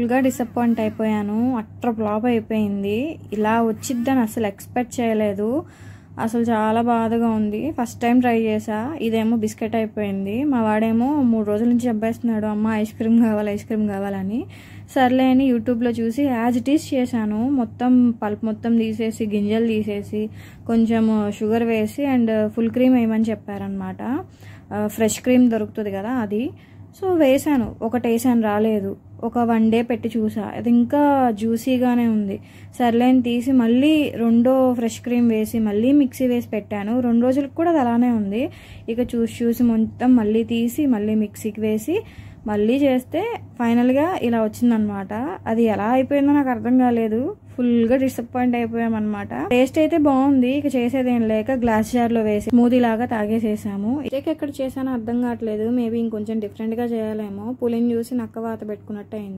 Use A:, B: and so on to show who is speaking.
A: ఫుల్గా డిసప్పాయింట్ అయిపోయాను. Utter flop అయిపోయింది. ఇలా వచ్చిద్దని అసలు ఎక్స్పెక్ట్ చేయలేదు. అసలు చాలా బాధగా ఉంది. ఫస్ట్ టైం ట్రై చేసా. ఇదేమో బిస్కెట్ అయిపోయింది. మా వాడేమో 3 రోజుల నుంచి చెప్పేస్తున్నాడు, అమ్మ ఐస్ క్రీమ్ కావాలని. సర్లే అని యూట్యూబ్లో చూసి యాజ్ ఇట్ ఈస్ చేశాను. మొత్తం పల్ప్ మొత్తం తీసేసి, గింజలు తీసేసి, కొంచెం షుగర్ వేసి అండ్ ఫుల్ క్రీమ్ వేయమని చెప్పారనమాట. ఫ్రెష్ క్రీమ్ దొరుకుతుంది కదా అది. సో వేసాను. ఒకటి వేసాను, రాలేదు. ఒక 1 డే పెట్టి చూసా, అది ఇంకా జ్యూసీగానే ఉంది. సర్లేని తీసి మళ్ళీ రెండో ఫ్రెష్ క్రీమ్ వేసి మళ్ళీ మిక్సీ వేసి పెట్టాను. 2 రోజులకు కూడా అది అలానే ఉంది. ఇక చూసి మొత్తం మళ్ళీ తీసి మళ్ళీ మిక్సీకి వేసి మళ్ళీ చేస్తే ఫైనల్గా ఇలా వచ్చిందనమాట. అది ఎలా అయిపోయిందో నాకు అర్థం కాలేదు. ఫుల్గా డిసప్పాయింట్ అయిపోయామన్నమాట. టేస్ట్ అయితే బాగుంది. ఇక చేసేదేం లేక గ్లాస్ జార్లో వేసి స్మూదీ లాగా తాగేసేసాము. కేక్ ఎక్కడ చేశానో అర్థం కావట్లేదు. మేబీ ఇంకొంచెం డిఫరెంట్గా చేయాలేమో. పులిని చూసి నక్క వాత పెట్టుకున్నట్టు అయింది.